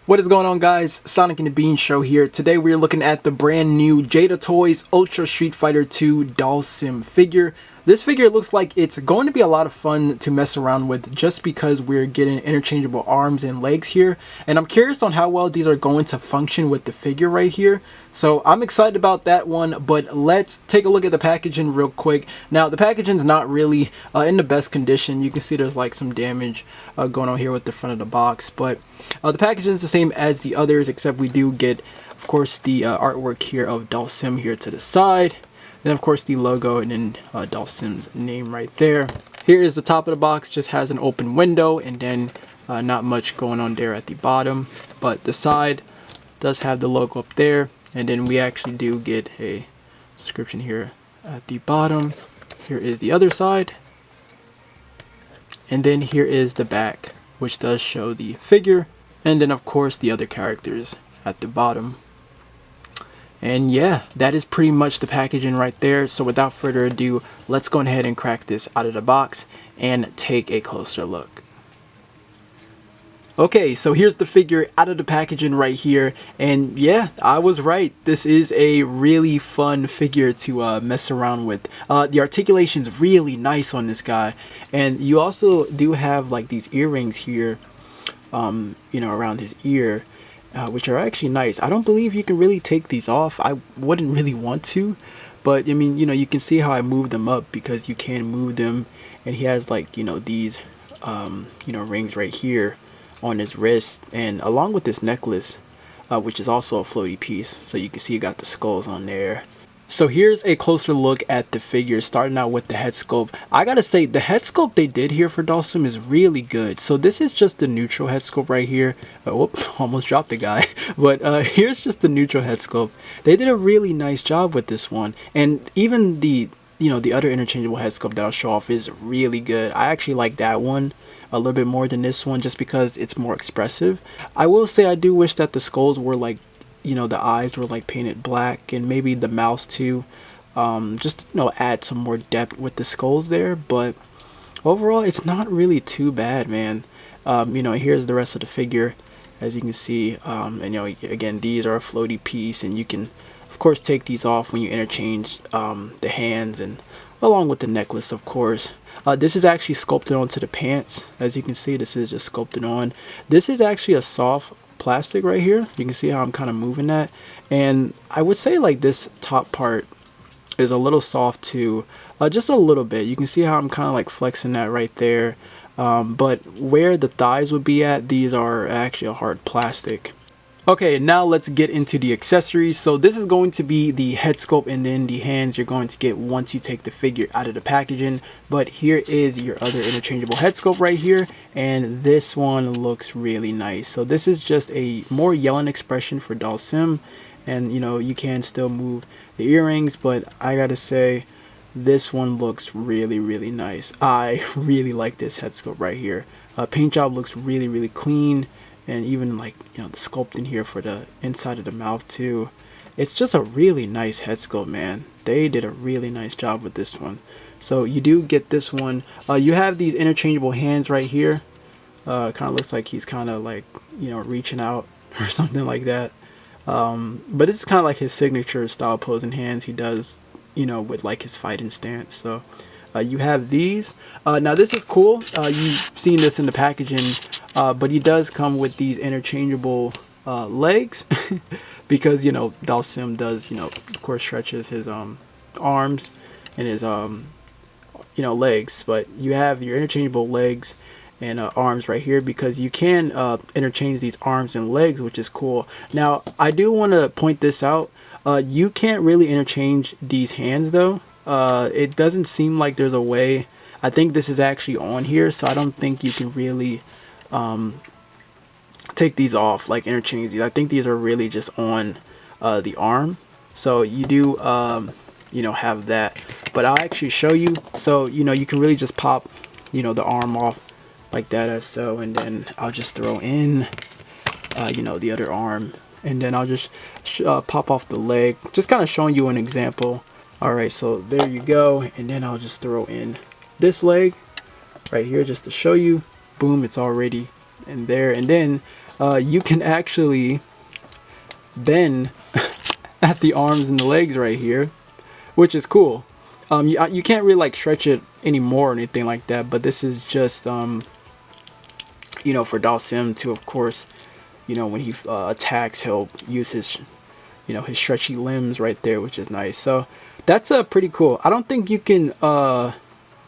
What is going on, guys? Sonic and the Bean Show here. Today we are looking at the brand new Jada Toys Ultra Street Fighter 2 Dhalsim figure. This figure looks like it's going to be a lot of fun to mess around with just because we're getting interchangeable arms and legs here. And I'm curious on how well these are going to function with the figure right here. So I'm excited about that one, but let's take a look at the packaging real quick. Now the packaging is not really in the best condition. You can see there's like some damage going on here with the front of the box, but the packaging is the same as the others, except we do get, of course, the artwork here of Dhalsim here to the side. And of course the logo and then Dhalsim's name right there. Here is the top of the box, just has an open window and then not much going on there at the bottom. But the side does have the logo up there. And then we actually do get a description here at the bottom. Here is the other side. And then here is the back, which does show the figure. And then of course the other characters at the bottom. And yeah, that is pretty much the packaging right there. So without further ado, let's go ahead and crack this out of the box and take a closer look. Okay, so here's the figure out of the packaging right here. And yeah, I was right. This is a really fun figure to mess around with. The articulation is really nice on this guy. And you also do have like these earrings here, around his ear. Which are actually nice. I don't believe you can really take these off. I wouldn't really want to, but I mean, you can see how I moved them up because you can move them. And he has like, these, rings right here on his wrist, and along with this necklace, which is also a floaty piece. So you can see you got the skulls on there. So here's a closer look at the figure, starting out with the head sculpt. I gotta say, the head sculpt they did here for Dhalsim is really good. So this is just the neutral head sculpt right here. Whoop, almost dropped the guy. But here's just the neutral head sculpt. They did a really nice job with this one. And even the other interchangeable head sculpt that I'll show off is really good. I actually like that one a little bit more than this one just because it's more expressive. I will say I do wish that the skulls were like, the eyes were like painted black, and maybe the mouth too, just add some more depth with the skulls there. But overall it's not really too bad, man. Here's the rest of the figure, as you can see. And again, these are a floaty piece, and you can of course take these off when you interchange the hands, and along with the necklace, of course. This is actually sculpted onto the pants. As you can see, this is just sculpted on. This is actually a soft plastic right here. You can see how I'm kind of moving that, and I would say like this top part is a little soft too, just a little bit. You can see how I'm kind of like flexing that right there, but where the thighs would be at, these are actually a hard plastic. Okay, now let's get into the accessories. So this is going to be the head sculpt, and then the hands you're going to get once you take the figure out of the packaging. But here is your other interchangeable head sculpt right here, and this one looks really nice. So this is just a more yelling expression for Dhalsim, and you can still move the earrings, but I gotta say this one looks really, really nice. I really like this head sculpt right here. Paint job looks really, really clean. And even like, the sculpting here for the inside of the mouth too. It's just a really nice head sculpt, man. They did a really nice job with this one. So you do get this one. You have these interchangeable hands right here. Kind of looks like he's kind of like, reaching out or something like that. But it's kind of like his signature style posing hands he does, with like his fighting stance. So you have these. Now this is cool. You've seen this in the packaging, but he does come with these interchangeable legs because Dhalsim does of course stretches his arms and his legs, but you have your interchangeable legs and arms right here because you can interchange these arms and legs, which is cool. Now I do want to point this out. You can't really interchange these hands though. It doesn't seem like there's a way. I think this is actually on here, so I don't think you can really take these off, like interchange these. I think these are really just on the arm, so you do have that. But I'll actually show you. So you can really just pop the arm off like that, as so, and then I'll just throw in the other arm, and then I'll just pop off the leg, just kind of showing you an example. Alright, so there you go, and then I'll just throw in this leg right here just to show you. Boom, it's already in there. And then you can actually bend at the arms and the legs right here, which is cool. You can't really like stretch it anymore or anything like that, but this is just you know, for Dhalsim to, of course, you know, when he attacks, he'll use his, you know, his stretchy limbs right there, which is nice. So that's pretty cool. I don't think you can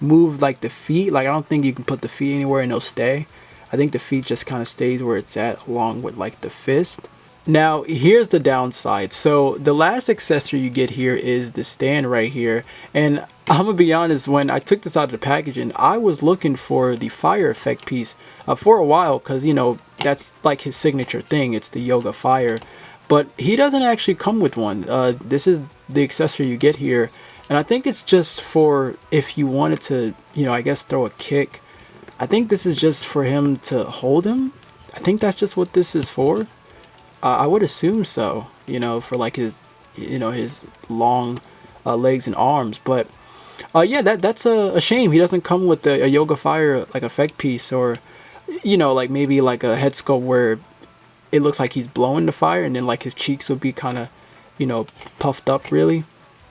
move like the feet. Like I don't think you can put the feet anywhere and they'll stay. I think the feet just kind of stays where it's at, along with like the fist. Now here's the downside. So the last accessory you get here is the stand right here, and I'm gonna be honest, when I took this out of the packaging, I was looking for the fire effect piece for a while, because you know that's like his signature thing. It's the yoga fire, but he doesn't actually come with one. This is the accessory you get here, and I think it's just for if you wanted to, you know, I guess throw a kick. I think this is just for him to hold him. I think that's just what this is for. I would assume so, you know, for like his, you know, his long legs and arms. But yeah, that's a shame. He doesn't come with a yoga fire like effect piece, or you know, like maybe like a head sculpt where it looks like he's blowing the fire, and then like his cheeks would be kind of, you know, puffed up really.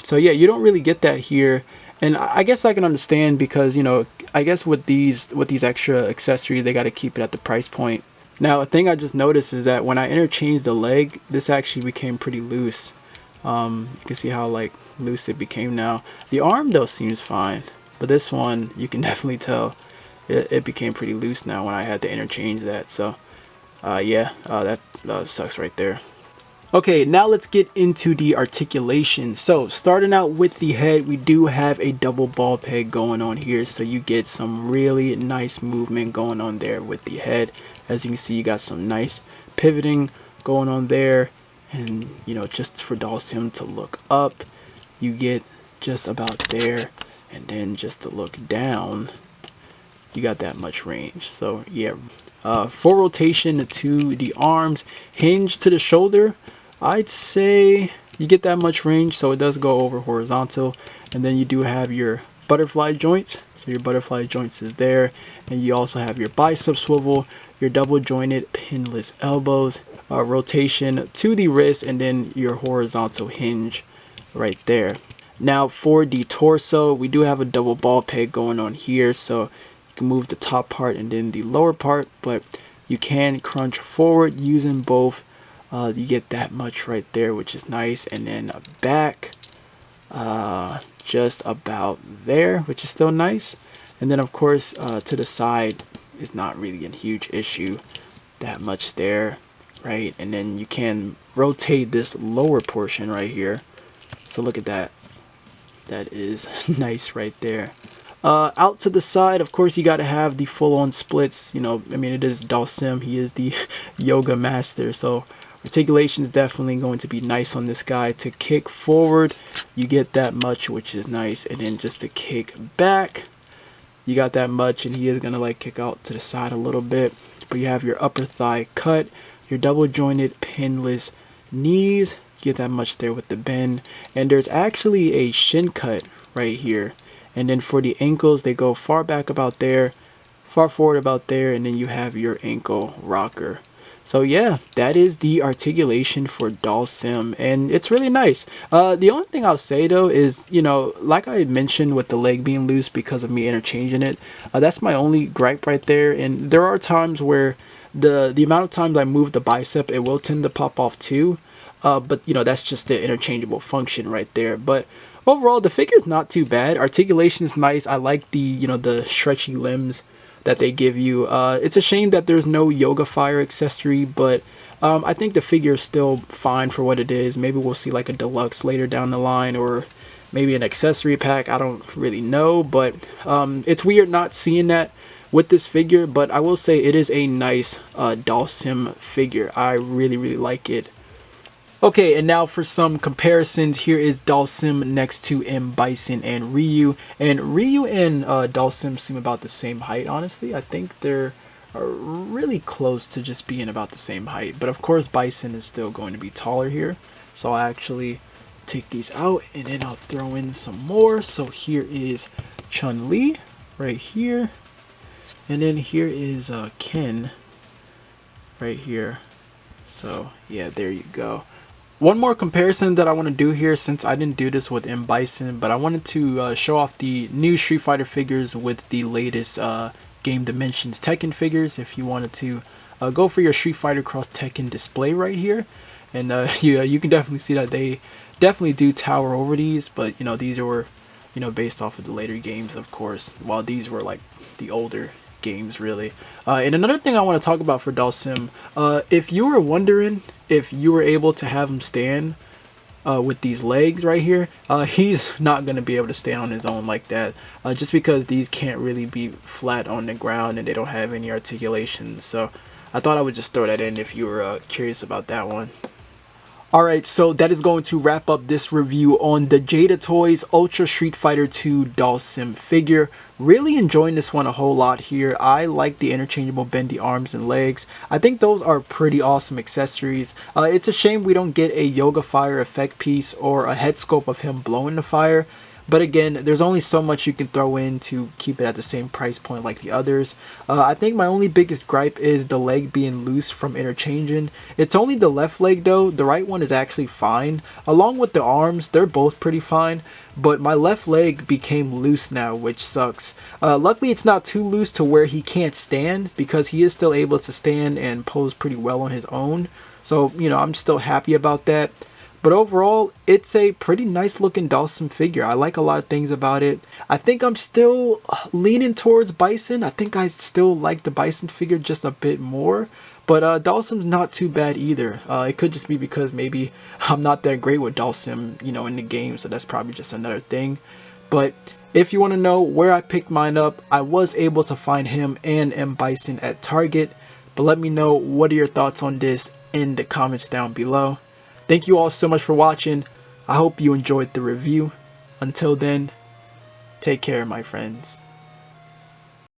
So yeah, you don't really get that here, and I guess I can understand, because you know, I guess with these extra accessories, they got to keep it at the price point. Now, a thing I just noticed is that when I interchanged the leg, this actually became pretty loose. You can see how like loose it became now. The arm though seems fine, but this one you can definitely tell it became pretty loose now when I had to interchange that. So yeah, that sucks right there. Okay, now let's get into the articulation. So starting out with the head, we do have a double ball peg going on here, so you get some really nice movement going on there with the head. As you can see, you got some nice pivoting going on there, and you know, just for Dhalsim to look up, you get just about there, and then just to look down, you got that much range. So yeah, full rotation to the arms, hinge to the shoulder, I'd say you get that much range, so it does go over horizontal. And then you do have your butterfly joints, so your butterfly joints is there, and you also have your bicep swivel, your double jointed pinless elbows, rotation to the wrist, and then your horizontal hinge right there. Now for the torso, we do have a double ball peg going on here, so you can move the top part and then the lower part, but you can crunch forward using both. You get that much right there, which is nice. And then back just about there, which is still nice. And then of course to the side is not really a huge issue, that much there, right? And then you can rotate this lower portion right here, so look at that, that is nice right there. Out to the side, of course, you got to have the full-on splits. You know, I mean, it is Dhalsim, he is the yoga master, so articulation is definitely going to be nice on this guy. To kick forward, you get that much, which is nice, and then just to kick back, you got that much, and he is gonna like kick out to the side a little bit. But you have your upper thigh cut, your double jointed pinless knees, you get that much there with the bend, and there's actually a shin cut right here. And then for the ankles, they go far back about there, far forward about there, and then you have your ankle rocker. So yeah, that is the articulation for Dhalsim, and it's really nice. The only thing I'll say though is, you know, like I had mentioned with the leg being loose because of me interchanging it, that's my only gripe right there. And there are times where the amount of times I move the bicep, it will tend to pop off too. But you know, that's just the interchangeable function right there. But overall, the figure is not too bad. Articulation is nice. I like the, you know, the stretchy limbs that they give you. It's a shame that there's no yoga fire accessory, but I think the figure is still fine for what it is. Maybe we'll see like a deluxe later down the line, or maybe an accessory pack. I don't really know, but it's weird not seeing that with this figure. But I will say it is a nice Dhalsim figure. I really like it. Okay, and now for some comparisons, here is Dhalsim next to M. Bison and Ryu. And Ryu and Dhalsim seem about the same height, honestly. I think they're really close to just being about the same height. But of course, Bison is still going to be taller here. So I'll actually take these out, and then I'll throw in some more. So here is Chun-Li right here. And then here is Ken right here. So yeah, there you go. One more comparison that I want to do here, since I didn't do this with M. Bison, but I wanted to show off the new Street Fighter figures with the latest Game Dimensions Tekken figures. If you wanted to go for your Street Fighter Cross Tekken display right here, and yeah, you can definitely see that they definitely do tower over these, but you know, these were, you know, based off of the later games, of course, while these were like the older games, really. And another thing I want to talk about for Dhalsim, if you were wondering if you were able to have him stand with these legs right here, he's not going to be able to stand on his own like that, just because these can't really be flat on the ground and they don't have any articulation. So I thought I would just throw that in if you were curious about that one. Alright, so that is going to wrap up this review on the Jada Toys Ultra Street Fighter 2 Dhalsim figure. Really enjoying this one a whole lot here. I like the interchangeable bendy arms and legs. I think those are pretty awesome accessories. It's a shame we don't get a Yoga Fire effect piece or a head sculpt of him blowing the fire. But again, there's only so much you can throw in to keep it at the same price point like the others. I think my only biggest gripe is the leg being loose from interchanging. It's only the left leg though. The right one is actually fine. Along with the arms, they're both pretty fine. But my left leg became loose now, which sucks. Luckily, it's not too loose to where he can't stand, because he is still able to stand and pose pretty well on his own. So, you know, I'm still happy about that. But overall, it's a pretty nice looking Dhalsim figure. I like a lot of things about it. I think I'm still leaning towards Bison. I think I still like the Bison figure just a bit more. But Dhalsim's not too bad either. It could just be because maybe I'm not that great with Dhalsim, you know, in the game. So that's probably just another thing. But if you want to know where I picked mine up, I was able to find him and M. Bison at Target. But let me know, what are your thoughts on this in the comments down below. Thank you all so much for watching. I hope you enjoyed the review. Until then, take care, my friends.